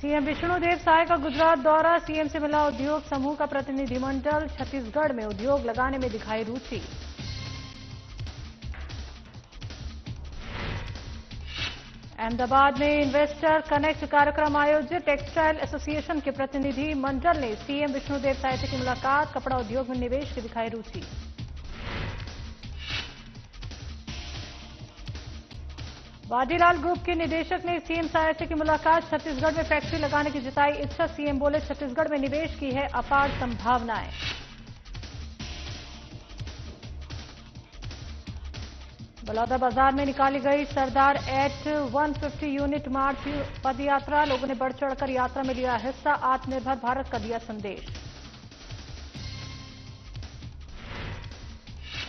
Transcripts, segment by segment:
CM Vishnudeo Sai का गुजरात दौरा। CM से मिला उद्योग समूह का प्रतिनिधिमंडल। छत्तीसगढ़ में उद्योग लगाने में दिखाई रुचि। अहमदाबाद में इन्वेस्टर कनेक्ट कार्यक्रम आयोजित। टेक्सटाइल एसोसिएशन के प्रतिनिधि मंडल ने सीएम विष्णुदेव साय से की मुलाकात। कपड़ा उद्योग में निवेश की दिखाई रुचि। वाडीलाल ग्रुप के निदेशक ने सीएम साय से की मुलाकात। छत्तीसगढ़ में फैक्ट्री लगाने की जताई इच्छा। सीएम बोले, छत्तीसगढ़ में निवेश की है अपार संभावनाएं। बलौदाबाजार में निकाली गई सरदार एट 150 यूनिट मार्च पदयात्रा। लोगों ने बढ़ चढ़कर यात्रा में लिया हिस्सा। आत्मनिर्भर भारत का दिया संदेश।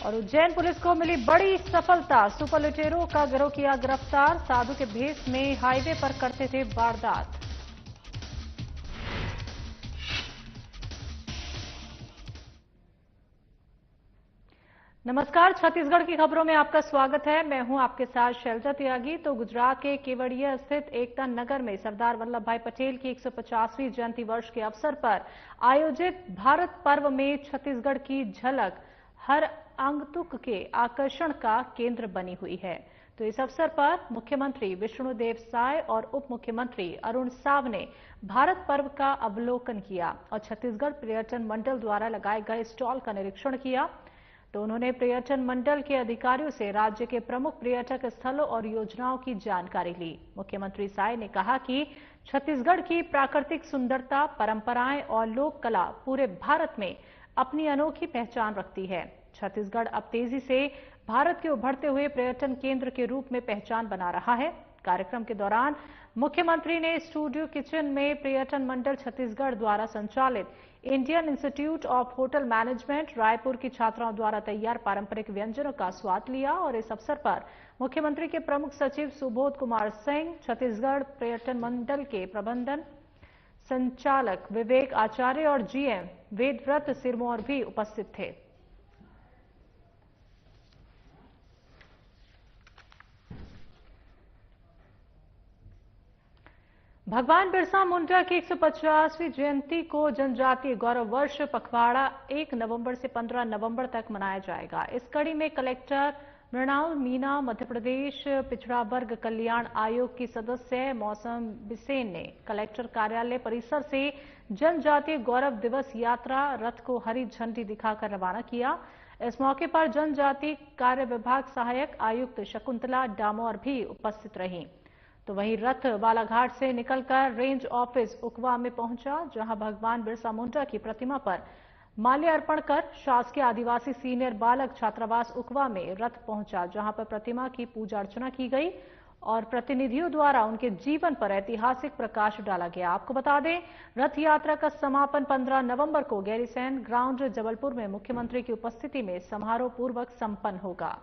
और उज्जैन पुलिस को मिली बड़ी सफलता। सुपर लुटेरों का गिरोह किया गिरफ्तार। साधु के भेष में हाईवे पर करते थे वारदात। नमस्कार, छत्तीसगढ़ की खबरों में आपका स्वागत है। मैं हूं आपके साथ शैलजा त्यागी। तो गुजरात के केवड़िया स्थित एकता नगर में सरदार वल्लभ भाई पटेल की 150वीं जयंती वर्ष के अवसर पर आयोजित भारत पर्व में छत्तीसगढ़ की झलक हर आगंतुक के आकर्षण का केंद्र बनी हुई है। तो इस अवसर पर मुख्यमंत्री विष्णुदेव साय और उप मुख्यमंत्री अरुण साव ने भारत पर्व का अवलोकन किया और छत्तीसगढ़ पर्यटन मंडल द्वारा लगाए गए स्टॉल का निरीक्षण किया। तो उन्होंने पर्यटन मंडल के अधिकारियों से राज्य के प्रमुख पर्यटक स्थलों और योजनाओं की जानकारी ली। मुख्यमंत्री साय ने कहा कि छत्तीसगढ़ की प्राकृतिक सुंदरता, परंपराएं और लोक कला पूरे भारत में अपनी अनोखी पहचान रखती है। छत्तीसगढ़ अब तेजी से भारत के उभरते हुए पर्यटन केंद्र के रूप में पहचान बना रहा है। कार्यक्रम के दौरान मुख्यमंत्री ने स्टूडियो किचन में पर्यटन मंडल छत्तीसगढ़ द्वारा संचालित Indian institute of hotel management Raipur की छात्राओं द्वारा तैयार पारंपरिक व्यंजनों का स्वाद लिया। और इस अवसर पर मुख्यमंत्री के प्रमुख सचिव सुबोध कुमार सिंह, छत्तीसगढ़ पर्यटन मंडल के प्रबंधन संचालक विवेक आचार्य और जीएम वेदव्रत सिरमौर भी उपस्थित थे। भगवान बिरसा मुंडा की 150वीं जयंती को जनजातीय गौरव वर्ष पखवाड़ा 1 नवंबर से 15 नवंबर तक मनाया जाएगा। इस कड़ी में कलेक्टर मृणाल मीना, मध्य प्रदेश पिछड़ा वर्ग कल्याण आयोग की सदस्य मौसम बिसेन ने कलेक्टर कार्यालय परिसर से जनजातीय गौरव दिवस यात्रा रथ को हरी झंडी दिखाकर रवाना किया। इस मौके पर जनजातीय कार्य विभाग सहायक आयुक्त शकुंतला डामोर भी उपस्थित रहीं। तो वहीं रथ बालाघाट से निकलकर रेंज ऑफिस उकवा में पहुंचा, जहां भगवान बिरसा मुंडा की प्रतिमा पर माल्यार्पण कर शासकीय आदिवासी सीनियर बालक छात्रावास उकवा में रथ पहुंचा, जहां पर प्रतिमा की पूजा अर्चना की गई और प्रतिनिधियों द्वारा उनके जीवन पर ऐतिहासिक प्रकाश डाला गया। आपको बता दें, रथ यात्रा का समापन 15 नवंबर को गैरीसैंण ग्राउंड जबलपुर में मुख्यमंत्री की उपस्थिति में समारोह पूर्वक संपन्न होगा।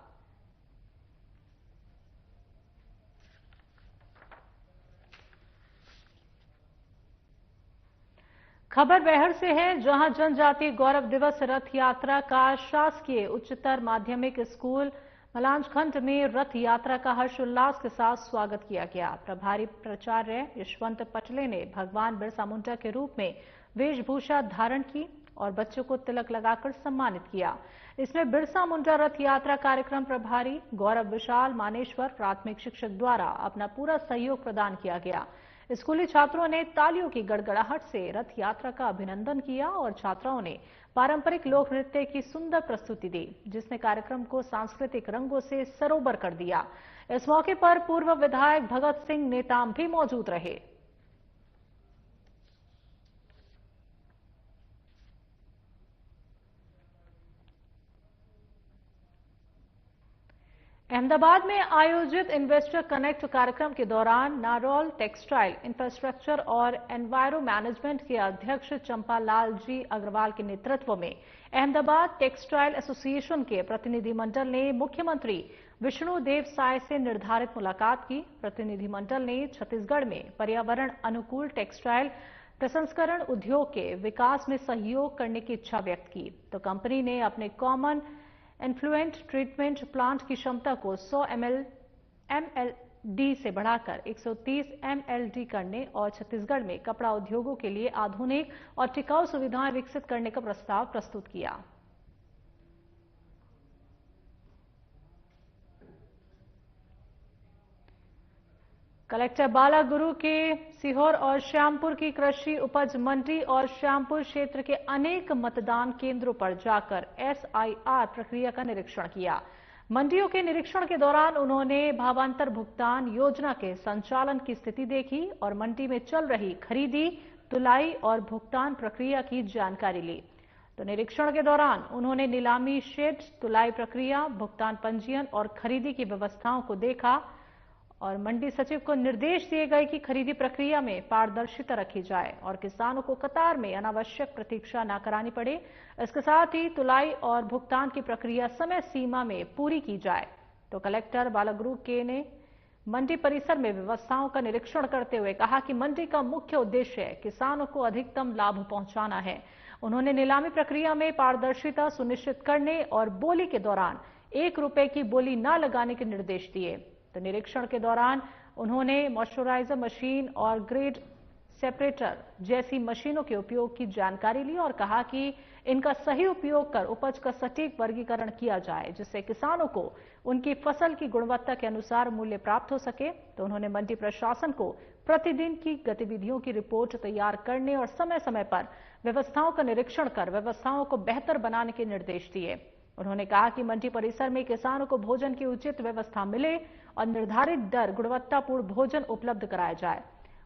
खबर बेहर से है, जहां जनजातीय गौरव दिवस रथ यात्रा का शासकीय उच्चतर माध्यमिक स्कूल मलांजखंड में रथ यात्रा का हर्षोल्लास के साथ स्वागत किया गया। प्रभारी प्राचार्य यशवंत पटले ने भगवान बिरसा मुंडा के रूप में वेशभूषा धारण की और बच्चों को तिलक लगाकर सम्मानित किया। इसमें बिरसा मुंडा रथ यात्रा कार्यक्रम प्रभारी गौरव विशाल मानेश्वर प्राथमिक शिक्षक द्वारा अपना पूरा सहयोग प्रदान किया गया। स्कूली छात्रों ने तालियों की गड़गड़ाहट से रथ यात्रा का अभिनंदन किया और छात्राओं ने पारंपरिक लोक नृत्य की सुंदर प्रस्तुति दी, जिसने कार्यक्रम को सांस्कृतिक रंगों से सरोबर कर दिया। इस मौके पर पूर्व विधायक भगत सिंह नेताम भी मौजूद रहे। अहमदाबाद में आयोजित इन्वेस्टर कनेक्ट कार्यक्रम के दौरान नारोल टेक्सटाइल इंफ्रास्ट्रक्चर और एनवायरो मैनेजमेंट के अध्यक्ष चंपालाल जी अग्रवाल के नेतृत्व में अहमदाबाद टेक्सटाइल एसोसिएशन के प्रतिनिधिमंडल ने मुख्यमंत्री विष्णुदेव साय से निर्धारित मुलाकात की। प्रतिनिधिमंडल ने छत्तीसगढ़ में पर्यावरण अनुकूल टेक्सटाइल प्रसंस्करण उद्योग के विकास में सहयोग करने की इच्छा व्यक्त की। तो कंपनी ने अपने कॉमन इन्फ्लुएंट ट्रीटमेंट प्लांट की क्षमता को 100 ml MLD से बढ़ाकर 130 MLD करने और छत्तीसगढ़ में कपड़ा उद्योगों के लिए आधुनिक और टिकाऊ सुविधाएं विकसित करने का प्रस्ताव प्रस्तुत किया। कलेक्टर बालागुरु के सीहोर और श्यामपुर की कृषि उपज मंडी और श्यामपुर क्षेत्र के अनेक मतदान केंद्रों पर जाकर SIR प्रक्रिया का निरीक्षण किया। मंडियों के निरीक्षण के दौरान उन्होंने भावांतर भुगतान योजना के संचालन की स्थिति देखी और मंडी में चल रही खरीदी, तुलाई और भुगतान प्रक्रिया की जानकारी ली। तो निरीक्षण के दौरान उन्होंने नीलामी शेड, तुलाई प्रक्रिया, भुगतान पंजीयन और खरीदी की व्यवस्थाओं को देखा और मंडी सचिव को निर्देश दिए गए कि खरीदी प्रक्रिया में पारदर्शिता रखी जाए और किसानों को कतार में अनावश्यक प्रतीक्षा न करानी पड़े। इसके साथ ही तुलाई और भुगतान की प्रक्रिया समय सीमा में पूरी की जाए। तो कलेक्टर बालागुरु के ने मंडी परिसर में व्यवस्थाओं का निरीक्षण करते हुए कहा कि मंडी का मुख्य उद्देश्य किसानों को अधिकतम लाभ पहुंचाना है। उन्होंने नीलामी प्रक्रिया में पारदर्शिता सुनिश्चित करने और बोली के दौरान 1 रुपए की बोली न लगाने के निर्देश दिए। तो निरीक्षण के दौरान उन्होंने मॉइस्चराइजर मशीन और ग्रेड सेपरेटर जैसी मशीनों के उपयोग की जानकारी ली और कहा कि इनका सही उपयोग कर उपज का सटीक वर्गीकरण किया जाए, जिससे किसानों को उनकी फसल की गुणवत्ता के अनुसार मूल्य प्राप्त हो सके। तो उन्होंने मंडी प्रशासन को प्रतिदिन की गतिविधियों की रिपोर्ट तैयार करने और समय समय पर व्यवस्थाओं का निरीक्षण कर व्यवस्थाओं को बेहतर बनाने के निर्देश दिए। उन्होंने कहा कि मंडी परिसर में किसानों को भोजन की उचित व्यवस्था मिले और निर्धारित दर गुणवत्तापूर्ण भोजन उपलब्ध कराया जाए।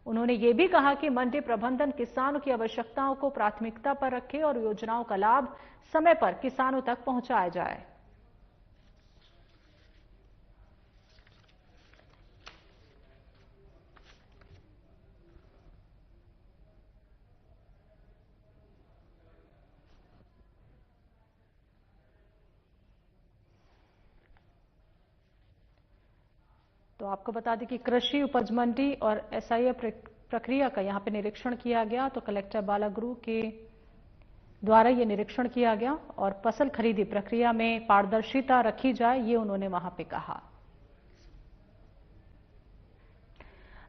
उन्होंने ये भी कहा कि मंडी प्रबंधन किसानों की आवश्यकताओं को प्राथमिकता पर रखे और योजनाओं का लाभ समय पर किसानों तक पहुंचाया जाए। तो आपको बता दें कि कृषि उपज मंडी और SIR प्रक्रिया का यहां पे निरीक्षण किया गया। तो कलेक्टर बालागुरु के द्वारा ये निरीक्षण किया गया और फसल खरीदी प्रक्रिया में पारदर्शिता रखी जाए, ये उन्होंने वहां पे कहा।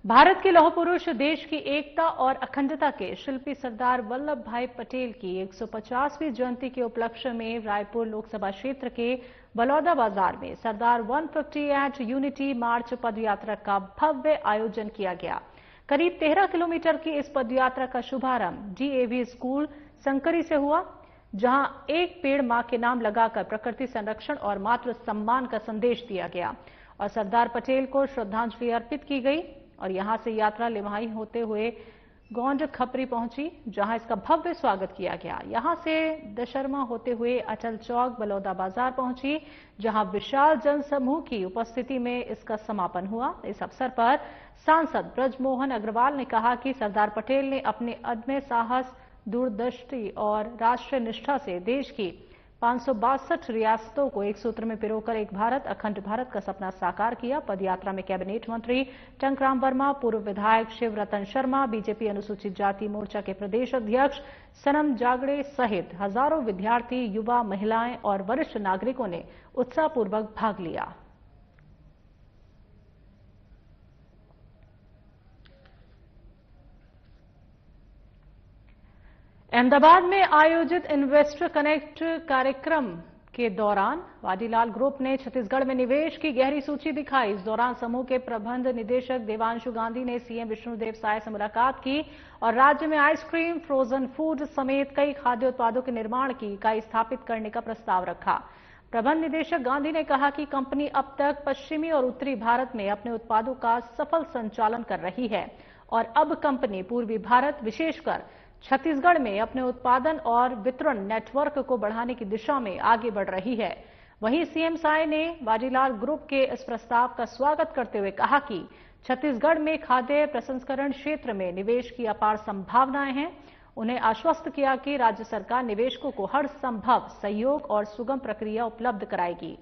भारत के लौह पुरुष, देश की एकता और अखंडता के शिल्पी सरदार वल्लभ भाई पटेल की 150वीं जयंती के उपलक्ष्य में रायपुर लोकसभा क्षेत्र के बलौदा बाजार में सरदार 158 यूनिटी मार्च पदयात्रा का भव्य आयोजन किया गया। करीब 13 किलोमीटर की इस पदयात्रा का शुभारंभ DAV स्कूल संकरी से हुआ, जहां एक पेड़ मां के नाम लगाकर प्रकृति संरक्षण और मातृ सम्मान का संदेश दिया गया और सरदार पटेल को श्रद्धांजलि अर्पित की गई। और यहां से यात्रा लिमाही होते हुए गोंड खपरी पहुंची, जहां इसका भव्य स्वागत किया गया। यहां से दशहरा होते हुए अटल चौक बलौदा बाजार पहुंची, जहां विशाल जनसमूह की उपस्थिति में इसका समापन हुआ। इस अवसर पर सांसद ब्रजमोहन अग्रवाल ने कहा कि सरदार पटेल ने अपने अदम्य साहस, दूरदृष्टि और राष्ट्रीय निष्ठा से देश की 562 रियासतों को एक सूत्र में पिरोकर एक भारत, अखंड भारत का सपना साकार किया। पदयात्रा में कैबिनेट मंत्री टंकराम वर्मा, पूर्व विधायक शिव रतन शर्मा, बीजेपी अनुसूचित जाति मोर्चा के प्रदेश अध्यक्ष सनम जागड़े सहित हजारों विद्यार्थी, युवा, महिलाएं और वरिष्ठ नागरिकों ने उत्साहपूर्वक भाग लिया। अहमदाबाद में आयोजित इन्वेस्टर कनेक्ट कार्यक्रम के दौरान वाडीलाल ग्रुप ने छत्तीसगढ़ में निवेश की गहरी सूची दिखाई। इस दौरान समूह के प्रबंध निदेशक देवांशु गांधी ने सीएम विष्णुदेव साय से मुलाकात की और राज्य में आइसक्रीम, फ्रोजन फूड समेत कई खाद्य उत्पादों के निर्माण की इकाई स्थापित करने का प्रस्ताव रखा। प्रबंध निदेशक गांधी ने कहा कि कंपनी अब तक पश्चिमी और उत्तरी भारत में अपने उत्पादों का सफल संचालन कर रही है और अब कंपनी पूर्वी भारत, विशेषकर छत्तीसगढ़ में अपने उत्पादन और वितरण नेटवर्क को बढ़ाने की दिशा में आगे बढ़ रही है। वहीं सीएम साय ने वाडीलाल ग्रुप के इस प्रस्ताव का स्वागत करते हुए कहा कि छत्तीसगढ़ में खाद्य प्रसंस्करण क्षेत्र में निवेश की अपार संभावनाएं हैं। उन्हें आश्वस्त किया कि राज्य सरकार निवेशकों को हर संभव सहयोग और सुगम प्रक्रिया उपलब्ध कराएगी।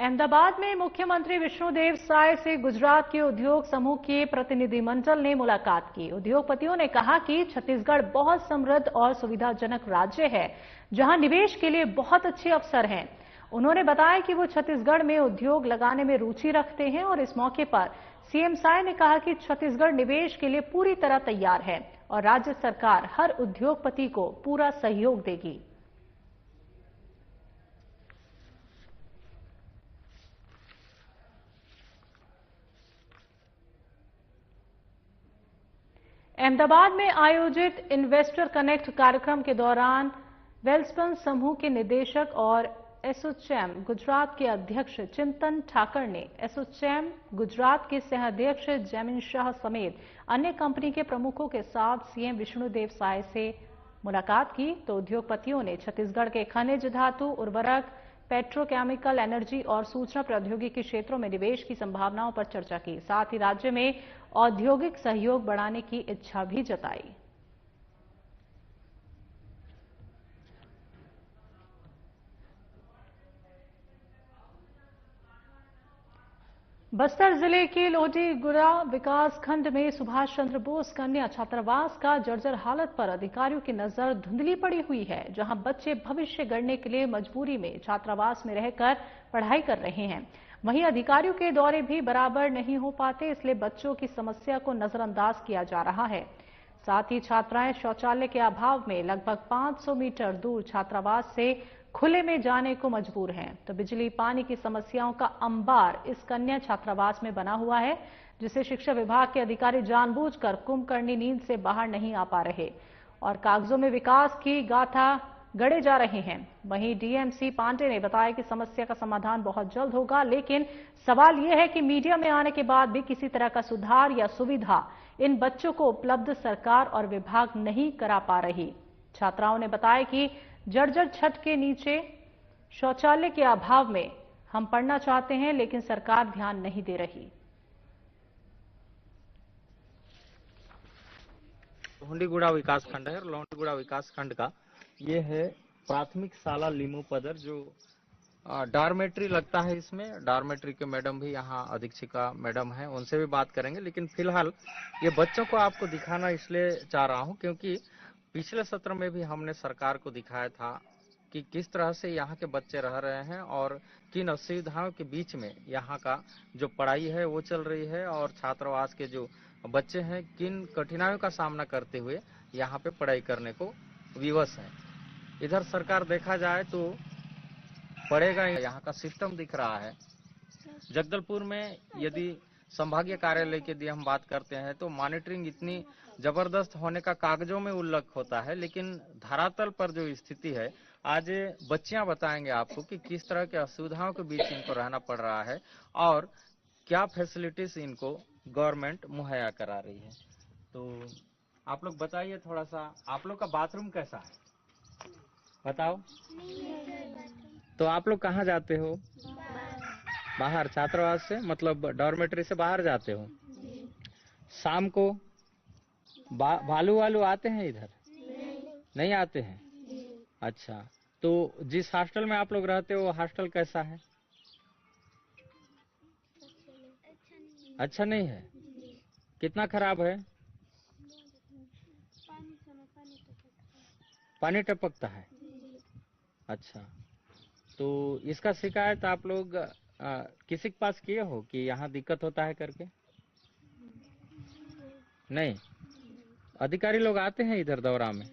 अहमदाबाद में मुख्यमंत्री विष्णुदेव साय से गुजरात के उद्योग समूह के प्रतिनिधिमंडल ने मुलाकात की। उद्योगपतियों ने कहा कि छत्तीसगढ़ बहुत समृद्ध और सुविधाजनक राज्य है, जहां निवेश के लिए बहुत अच्छे अवसर हैं। उन्होंने बताया कि वो छत्तीसगढ़ में उद्योग लगाने में रुचि रखते हैं और इस मौके पर सीएम साय ने कहा कि छत्तीसगढ़ निवेश के लिए पूरी तरह तैयार है और राज्य सरकार हर उद्योगपति को पूरा सहयोग देगी। अहमदाबाद में आयोजित इन्वेस्टर कनेक्ट कार्यक्रम के दौरान वेल्सपन समूह के निदेशक और एसोचैम गुजरात के अध्यक्ष चिंतन ठाकर ने एसोचैम गुजरात के सह-अध्यक्ष जैमिन शाह समेत अन्य कंपनी के प्रमुखों के साथ सीएम विष्णुदेव साय से मुलाकात की। तो उद्योगपतियों ने छत्तीसगढ़ के खनिज धातु, उर्वरक, पेट्रोकेमिकल, एनर्जी और सूचना प्रौद्योगिकी क्षेत्रों में निवेश की संभावनाओं पर चर्चा की। साथ ही राज्य में औद्योगिक सहयोग बढ़ाने की इच्छा भी जताई। बस्तर जिले के लोहटीगुड़ा विकास खंड में सुभाष चंद्र बोस कन्या छात्रावास का जर्जर हालत पर अधिकारियों की नजर धुंधली पड़ी हुई है, जहां बच्चे भविष्य गढ़ने के लिए मजबूरी में छात्रावास में रहकर पढ़ाई कर रहे हैं। वहीं अधिकारियों के दौरे भी बराबर नहीं हो पाते, इसलिए बच्चों की समस्या को नजरअंदाज किया जा रहा है। साथ ही छात्राएं शौचालय के अभाव में लगभग 500 मीटर दूर छात्रावास से खुले में जाने को मजबूर हैं। तो बिजली पानी की समस्याओं का अंबार इस कन्या छात्रावास में बना हुआ है, जिसे शिक्षा विभाग के अधिकारी जानबूझकर कुंभकर्णी नींद से बाहर नहीं आ पा रहे और कागजों में विकास की गाथा गढ़े जा रहे हैं। वहीं डीएमसी पांडे ने बताया कि समस्या का समाधान बहुत जल्द होगा, लेकिन सवाल यह है कि मीडिया में आने के बाद भी किसी तरह का सुधार या सुविधा इन बच्चों को उपलब्ध सरकार और विभाग नहीं करा पा रही। छात्राओं ने बताया कि जर्जर छत के नीचे शौचालय के अभाव में हम पढ़ना चाहते हैं, लेकिन सरकार ध्यान नहीं दे रही। लोहंडीगुड़ा विकास खंड है और लोहंडीगुड़ा विकास खंड का ये है प्राथमिक शाला लीमू पदर, जो डॉर्मेट्री लगता है। इसमें डॉर्मेट्री के मैडम भी यहाँ अधीक्षिका मैडम है, उनसे भी बात करेंगे। लेकिन फिलहाल ये बच्चों को आपको दिखाना इसलिए चाह रहा हूँ क्योंकि पिछले सत्र में भी हमने सरकार को दिखाया था कि किस तरह से यहाँ के बच्चे रह रहे हैं और किन असुविधाओं के बीच में यहाँ का जो पढ़ाई है वो चल रही है और छात्रावास के जो बच्चे हैं किन कठिनाइयों का सामना करते हुए यहाँ पे पढ़ाई करने को विवश है। इधर सरकार देखा जाए तो पढ़ेगा, यहाँ का सिस्टम दिख रहा है। जगदलपुर में यदि संभागीय कार्यालय की यदि हम बात करते हैं तो मॉनिटरिंग इतनी जबरदस्त होने का कागजों में उल्लेख होता है, लेकिन धरातल पर जो स्थिति है, आज बच्चियां बताएंगे आपको कि किस तरह के असुविधाओं के बीच इनको रहना पड़ रहा है और क्या फैसिलिटीज इनको गवर्नमेंट मुहैया करा रही है। तो आप लोग बताइए थोड़ा सा, आप लोग का बाथरूम कैसा है बताओ। तो आप लोग कहाँ जाते हो? बाहर छात्रावास से, मतलब डॉर्मेट्री से बाहर जाते हो। शाम को भालू वालू आते हैं इधर? नहीं आते हैं। अच्छा, तो जिस हॉस्टल में आप लोग रहते हो वो हॉस्टल कैसा है? अच्छा नहीं है। कितना खराब है? पानी टपकता है। अच्छा, तो इसका शिकायत आप लोग किसी के पास किए हो कि यहाँ दिक्कत होता है करके? नहीं। अधिकारी लोग आते हैं इधर दौरा में?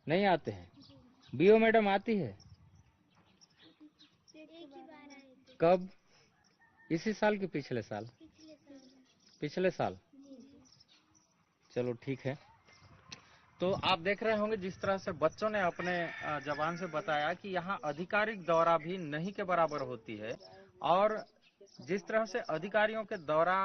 नहीं आते हैं। बीओ मैडम आती है? कब? इसी साल की पिछले साल? पिछले साल। चलो ठीक है। तो आप देख रहे होंगे जिस तरह से बच्चों ने अपने जबान से बताया कि यहाँ आधिकारिक दौरा भी नहीं के बराबर होती है और जिस तरह से अधिकारियों के दौरा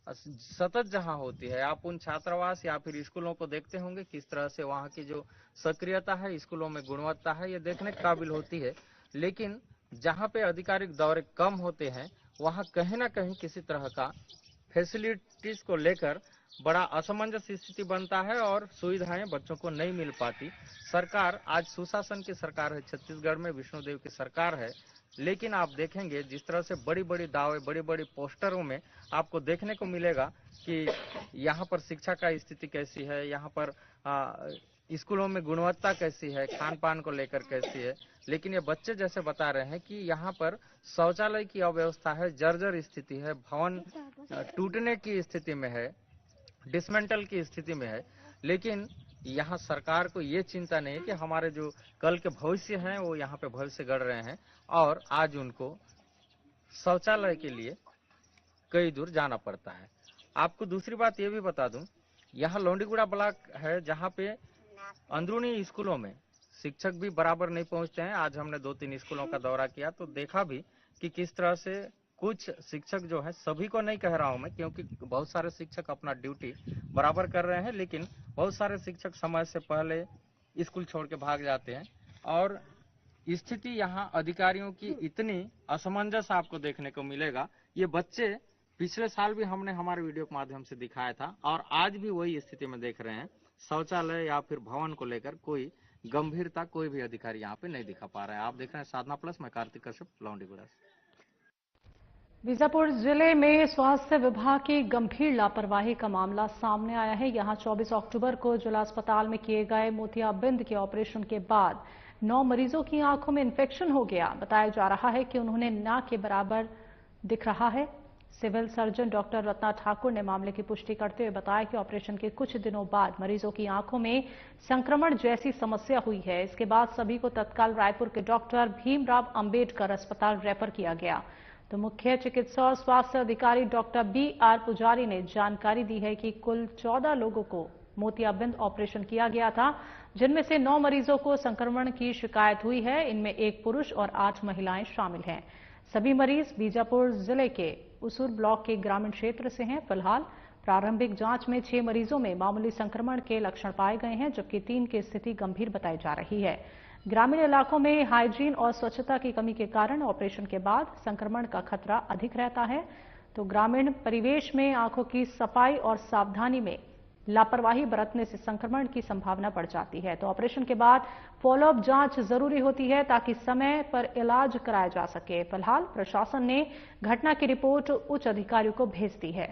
सतत जहाँ होती है, आप उन छात्रावास या फिर स्कूलों को देखते होंगे किस तरह से वहाँ की जो सक्रियता है, स्कूलों में गुणवत्ता है, ये देखने के काबिल होती है। लेकिन जहाँ पे आधिकारिक दौरे कम होते हैं वहाँ कहीं ना कहीं किसी तरह का फैसिलिटीज को लेकर बड़ा असमंजस स्थिति बनता है और सुविधाएं बच्चों को नहीं मिल पाती। सरकार आज सुशासन की सरकार है, छत्तीसगढ़ में विष्णुदेव की सरकार है, लेकिन आप देखेंगे जिस तरह से बड़ी बड़ी दावे, बड़ी बड़ी पोस्टरों में आपको देखने को मिलेगा कि यहाँ पर शिक्षा का स्थिति कैसी है, यहाँ पर स्कूलों में गुणवत्ता कैसी है, खान पान को लेकर कैसी है, लेकिन ये बच्चे जैसे बता रहे हैं कि यहाँ पर शौचालय की अव्यवस्था है, जर्जर स्थिति है, भवन टूटने की स्थिति में है, डिसमेंटल की स्थिति में है। लेकिन यहाँ सरकार को ये चिंता नहीं है कि हमारे जो कल के भविष्य हैं वो यहाँ पे भविष्य गढ़ रहे हैं और आज उनको शौचालय के लिए कई दूर जाना पड़ता है। आपको दूसरी बात ये भी बता दूं, यहाँ लौंडीगुड़ा ब्लॉक है जहाँ पे अंदरूनी स्कूलों में शिक्षक भी बराबर नहीं पहुंचते हैं। आज हमने 2-3 स्कूलों का दौरा किया तो देखा भी कि किस तरह से कुछ शिक्षक जो है, सभी को नहीं कह रहा हूं मैं क्योंकि बहुत सारे शिक्षक अपना ड्यूटी बराबर कर रहे हैं, लेकिन बहुत सारे शिक्षक समय से पहले स्कूल छोड़ के भाग जाते हैं और स्थिति यहाँ अधिकारियों की इतनी असमंजस आपको देखने को मिलेगा। ये बच्चे पिछले साल भी हमने हमारे वीडियो के माध्यम से दिखाया था और आज भी वही स्थिति में देख रहे हैं। शौचालय या फिर भवन को लेकर कोई गंभीरता कोई भी अधिकारी यहाँ पे नहीं दिखा पा रहा है। आप देख रहे हैं साधना प्लस, मैं कार्तिक कश्यप, लौंडीगुड़ा। बीजापुर जिले में स्वास्थ्य विभाग की गंभीर लापरवाही का मामला सामने आया है। यहां 24 अक्टूबर को जिला अस्पताल में किए गए मोतियाबिंद के ऑपरेशन के बाद 9 मरीजों की आंखों में इन्फेक्शन हो गया। बताया जा रहा है कि उन्होंने नाक के बराबर दिख रहा है। Civil surgeon doctor Ratna Thakur ने मामले की पुष्टि करते हुए बताया कि ऑपरेशन के कुछ दिनों बाद मरीजों की आंखों में संक्रमण जैसी समस्या हुई है। इसके बाद सभी को तत्काल रायपुर के डॉक्टर भीमराव अंबेडकर अस्पताल रेफर किया गया। तो मुख्य चिकित्सा और स्वास्थ्य अधिकारी डॉक्टर BR पुजारी ने जानकारी दी है कि कुल 14 लोगों को मोतियाबिंद ऑपरेशन किया गया था, जिनमें से 9 मरीजों को संक्रमण की शिकायत हुई है। इनमें 1 पुरुष और 8 महिलाएं शामिल हैं। सभी मरीज बीजापुर जिले के उसूर ब्लॉक के ग्रामीण क्षेत्र से हैं। फिलहाल प्रारंभिक जांच में 6 मरीजों में मामूली संक्रमण के लक्षण पाए गए हैं, जबकि 3 की स्थिति गंभीर बताई जा रही है। ग्रामीण इलाकों में हाइजीन और स्वच्छता की कमी के कारण ऑपरेशन के बाद संक्रमण का खतरा अधिक रहता है। तो ग्रामीण परिवेश में आंखों की सफाई और सावधानी में लापरवाही बरतने से संक्रमण की संभावना बढ़ जाती है। तो ऑपरेशन के बाद फॉलोअप जांच जरूरी होती है ताकि समय पर इलाज कराया जा सके। फिलहाल प्रशासन ने घटना की रिपोर्ट उच्च अधिकारियों को भेज दी है।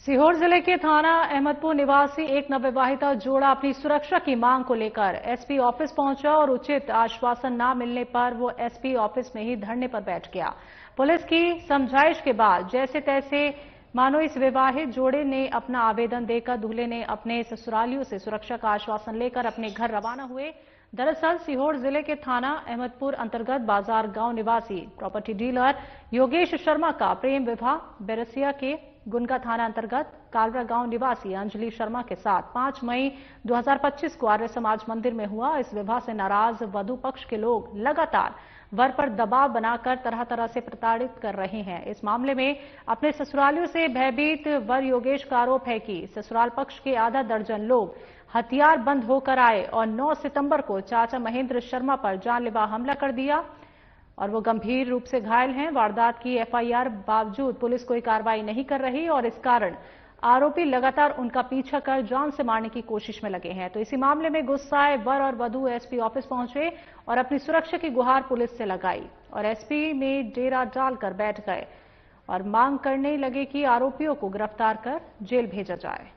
सीहोर जिले के थाना अहमदपुर निवासी एक नवविवाहिता जोड़ा अपनी सुरक्षा की मांग को लेकर एसपी ऑफिस पहुंचा और उचित आश्वासन न मिलने पर वो एसपी ऑफिस में ही धरने पर बैठ गया। पुलिस की समझाइश के बाद जैसे तैसे मानो इस विवाहित जोड़े ने अपना आवेदन देकर दूल्हे ने अपने ससुरालियों से सुरक्षा का आश्वासन लेकर अपने घर रवाना हुए। दरअसल सीहोर जिले के थाना अहमदपुर अंतर्गत बाजार गांव निवासी प्रॉपर्टी डीलर योगेश शर्मा का प्रेम विवाह बेरसिया के गुनगा थाना अंतर्गत कालरा गांव निवासी अंजलि शर्मा के साथ 5 मई 2025 को आर्य समाज मंदिर में हुआ। इस विवाह से नाराज वधु पक्ष के लोग लगातार वर पर दबाव बनाकर तरह तरह से प्रताड़ित कर रहे हैं। इस मामले में अपने ससुरालियों से भयभीत वर योगेश का आरोप है कि ससुराल पक्ष के आधा दर्जन लोग हथियार बंद होकर आए और 9 सितंबर को चाचा महेंद्र शर्मा पर जानलेवा हमला कर दिया और वो गंभीर रूप से घायल हैं। वारदात की एफआईआर बावजूद पुलिस कोई कार्रवाई नहीं कर रही और इस कारण आरोपी लगातार उनका पीछा कर जान से मारने की कोशिश में लगे हैं। तो इसी मामले में गुस्साए वर और वधू एसपी ऑफिस पहुंचे और अपनी सुरक्षा की गुहार पुलिस से लगाई और एसपी में डेरा डालकर बैठ गए और मांग करने लगे कि आरोपियों को गिरफ्तार कर जेल भेजा जाए।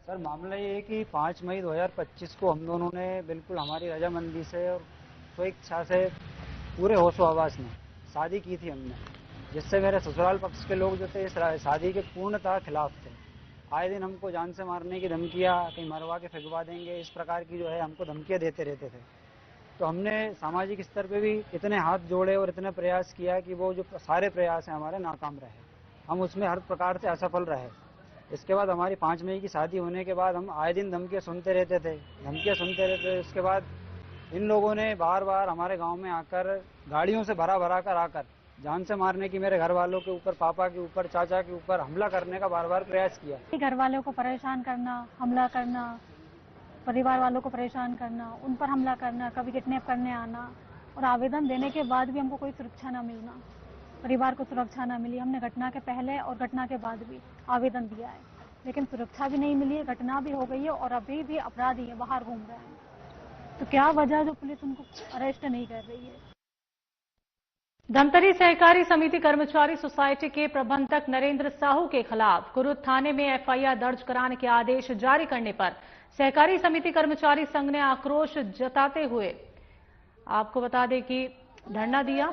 सर मामला ये है कि 5 मई 2025 को हम दोनों ने बिल्कुल हमारी रजामंदी से और स्वेच्छा से पूरे होशो हवास में शादी की थी हमने, जिससे मेरे ससुराल पक्ष के लोग जो थे इस शादी के पूर्णतः खिलाफ थे। आए दिन हमको जान से मारने की धमकियाँ, कहीं मरवा के फेंकवा देंगे, इस प्रकार की जो है हमको धमकियाँ देते रहते थे। तो हमने सामाजिक स्तर पे भी इतने हाथ जोड़े और इतने प्रयास किया कि वो जो सारे प्रयास हैं हमारे नाकाम रहे, हम उसमें हर प्रकार से असफल रहे। इसके बाद हमारी 5 मई की शादी होने के बाद हम आए दिन धमकियाँ सुनते रहते थे। उसके बाद इन लोगों ने बार बार हमारे गांव में आकर गाड़ियों से भरा कर आकर जान से मारने की, मेरे घर वालों के ऊपर, पापा के ऊपर, चाचा के ऊपर हमला करने का बार बार प्रयास किया। घर वालों को परेशान करना, हमला करना, परिवार वालों को परेशान करना, उन पर हमला करना, कभी किडनैप करने आना, और आवेदन देने के बाद भी हमको कोई सुरक्षा न मिलना, परिवार को सुरक्षा न मिली। हमने घटना के पहले और घटना के बाद भी आवेदन दिया है, लेकिन सुरक्षा भी नहीं मिली है। घटना भी हो गई है और अभी भी अपराधी है, बाहर घूम रहे हैं। तो क्या वजह जो पुलिस उनको अरेस्ट नहीं कर रही है? धमतरी सहकारी समिति कर्मचारी सोसाइटी के प्रबंधक नरेंद्र साहू के खिलाफ कुरुद थाने में एफआईआर दर्ज कराने के आदेश जारी करने पर सहकारी समिति कर्मचारी संघ ने आक्रोश जताते हुए आपको बता दें कि धरना दिया।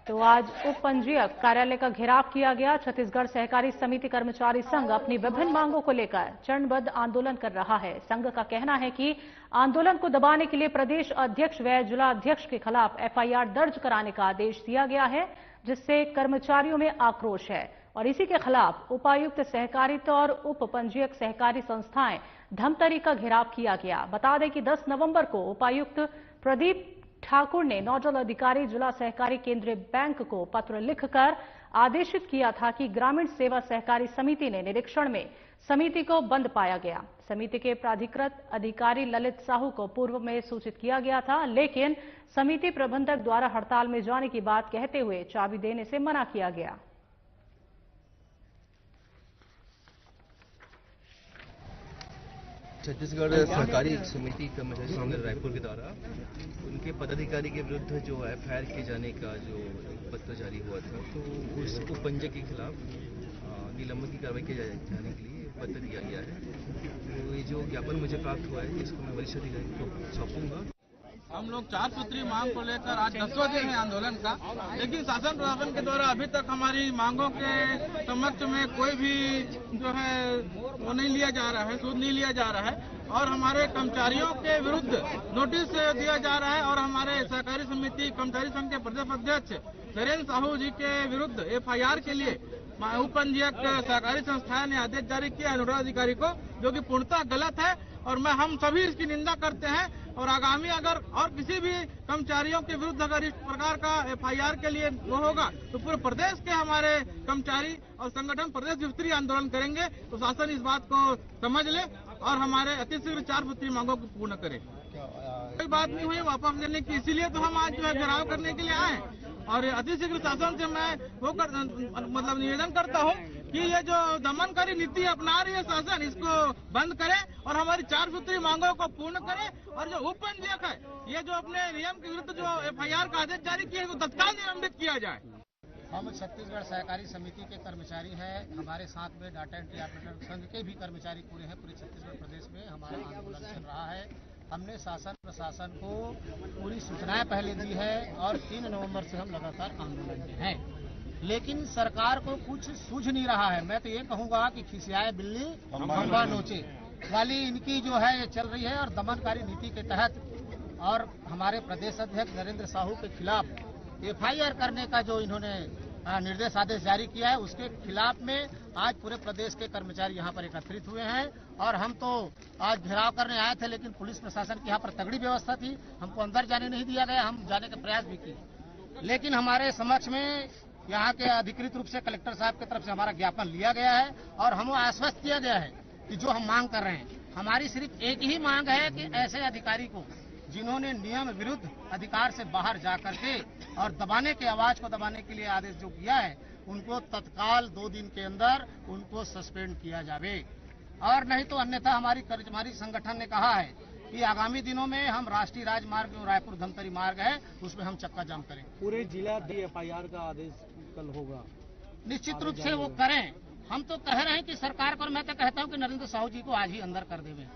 तो आज उप पंजीयक कार्यालय का घेराव किया गया। छत्तीसगढ़ सहकारी समिति कर्मचारी संघ अपनी विभिन्न मांगों को लेकर चरणबद्ध आंदोलन कर रहा है। संघ का कहना है कि आंदोलन को दबाने के लिए प्रदेश अध्यक्ष व जिला अध्यक्ष के खिलाफ एफआईआर दर्ज कराने का आदेश दिया गया है, जिससे कर्मचारियों में आक्रोश है और इसी के खिलाफ उपायुक्त सहकारिता और उप पंजीयक सहकारी संस्थाएं धमतरी का घेराव किया गया। बता दें कि 10 नवंबर को उपायुक्त प्रदीप ठाकुर ने नोडल अधिकारी जिला सहकारी केंद्रीय बैंक को पत्र लिखकर आदेशित किया था कि ग्रामीण सेवा सहकारी समिति ने निरीक्षण में समिति को बंद पाया गया। समिति के प्राधिकृत अधिकारी ललित साहू को पूर्व में सूचित किया गया था, लेकिन समिति प्रबंधक द्वारा हड़ताल में जाने की बात कहते हुए चाबी देने से मना किया गया। छत्तीसगढ़ सहकारी समिति कर्मचारी संघ रायपुर के द्वारा उनके पदाधिकारी के विरुद्ध जो एफआईआर किए जाने का जो पत्र जारी हुआ था, तो उस उपपंजीयक के खिलाफ निलंबन की कार्रवाई किए जाने के लिए पत्र दिया गया है। तो ये जो ज्ञापन मुझे प्राप्त हुआ है, इसको मैं वरिष्ठ अधिकारी को सौंपूंगा। हम लोग 4 सूत्री मांग को लेकर आज 10वां दिन है आंदोलन का, लेकिन शासन प्रशासन के द्वारा अभी तक हमारी मांगों के समक्ष में कोई भी जो है वो नहीं लिया जा रहा है, सूद नहीं लिया जा रहा है और हमारे कर्मचारियों के विरुद्ध नोटिस दिया जा रहा है और हमारे सहकारी समिति कर्मचारी संघ के प्रदेश अध्यक्ष नरेंद्र साहू जी के विरुद्ध एफआईआर के लिए उप पंजीयक सहकारी संस्था ने आदेश जारी किया है नोडल अधिकारी को, जो कि पूर्णतः गलत है और हम सभी इसकी निंदा करते हैं। और आगामी अगर और किसी भी कर्मचारियों के विरुद्ध अगर इस प्रकार का एफआईआर के लिए वो होगा तो पूरे प्रदेश के हमारे कर्मचारी और संगठन प्रदेश स्तरीय आंदोलन करेंगे। तो शासन इस बात को समझ ले और हमारे अतिशीघ्र 4 सूत्री मांगों को पूर्ण करे। कोई बात नहीं हुई वापस लेने की, इसीलिए तो हम आज जो है घेराव करने के लिए आए और अतिशीघ्र शासन से मैं मतलब निवेदन करता हूँ कि ये जो दमनकारी नीति अपना रही है शासन, इसको बंद करे और हमारी 4 सूत्री मांगों को पूर्ण करे और जो उप पंजीयक है ये जो अपने नियम के विरुद्ध जो एफआईआर का आदेश जारी किया है वो तत्काल निलंबित किया जाए। हम छत्तीसगढ़ सहकारी समिति के कर्मचारी हैं, हमारे साथ में डाटा एंट्री ऑपरेटर संघ के भी कर्मचारी पूरे हैं। पूरे छत्तीसगढ़ प्रदेश में हमारा आंदोलन चल रहा है। हमने शासन प्रशासन को पूरी सूचनाएं पहले दी है और 3 नवंबर से हम लगातार आंदोलन में हैं, लेकिन सरकार को कुछ सूझ नहीं रहा है। मैं तो ये कहूँगा कि खिसियाए बिल्ली खंबा नोचे वाली इनकी जो है ये चल रही है और दमनकारी नीति के तहत और हमारे प्रदेश अध्यक्ष नरेंद्र साहू के खिलाफ एफआईआर करने का जो इन्होंने निर्देश आदेश जारी किया है, उसके खिलाफ में आज पूरे प्रदेश के कर्मचारी यहाँ पर एकत्रित हुए हैं और हम तो आज घेराव करने आए थे, लेकिन पुलिस प्रशासन की यहाँ पर तगड़ी व्यवस्था थी, हमको अंदर जाने नहीं दिया गया। हम जाने का प्रयास भी किए, लेकिन हमारे समक्ष में यहाँ के अधिकृत रूप से कलेक्टर साहब की तरफ से हमारा ज्ञापन लिया गया है और हमें आश्वस्त किया गया है कि जो हम मांग कर रहे हैं, हमारी सिर्फ एक ही मांग है कि ऐसे अधिकारी को जिन्होंने नियम विरुद्ध अधिकार से बाहर जा करके और दबाने के आवाज को दबाने के लिए आदेश जो किया है, उनको तत्काल 2 दिन के अंदर उनको सस्पेंड किया जावे और नहीं तो अन्यथा हमारी संगठन ने कहा है कि आगामी दिनों में हम राष्ट्रीय राजमार्ग जो रायपुर धमतरी मार्ग है उसमें हम चक्का जाम करें। पूरे जिला एफआईआर का आदेश कल होगा, निश्चित रूप से वो करें। हम तो कह रहे हैं कि सरकार को, मैं तो कहता हूं कि नरेंद्र साहू जी को आज ही अंदर कर देवे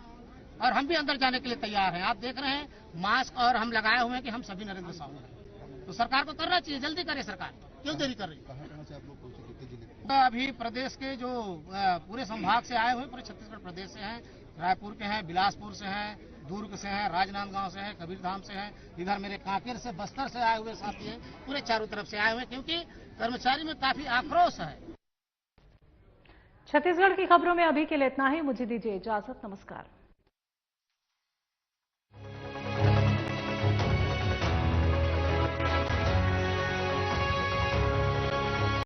और हम भी अंदर जाने के लिए तैयार हैं। आप देख रहे हैं मास्क और हम लगाए हुए हैं कि हम सभी नरेंद्र साहू हैं, तो सरकार को करना चाहिए, जल्दी करे सरकार, क्यों देरी कर रही है। अभी प्रदेश के जो पूरे संभाग से आए हुए, पूरे छत्तीसगढ़ प्रदेश से हैं, रायपुर के हैं, बिलासपुर से हैं, दुर्ग से हैं, राजनांदगांव से हैं, कबीरधाम से हैं, इधर मेरे कांकेर से, बस्तर से आए हुए साथी हैं, पूरे चारों तरफ से आए हुए, क्योंकि कर्मचारी में काफी आक्रोश है। छत्तीसगढ़ की खबरों में अभी के लिए इतना ही। मुझे दीजिए इजाजत। नमस्कार।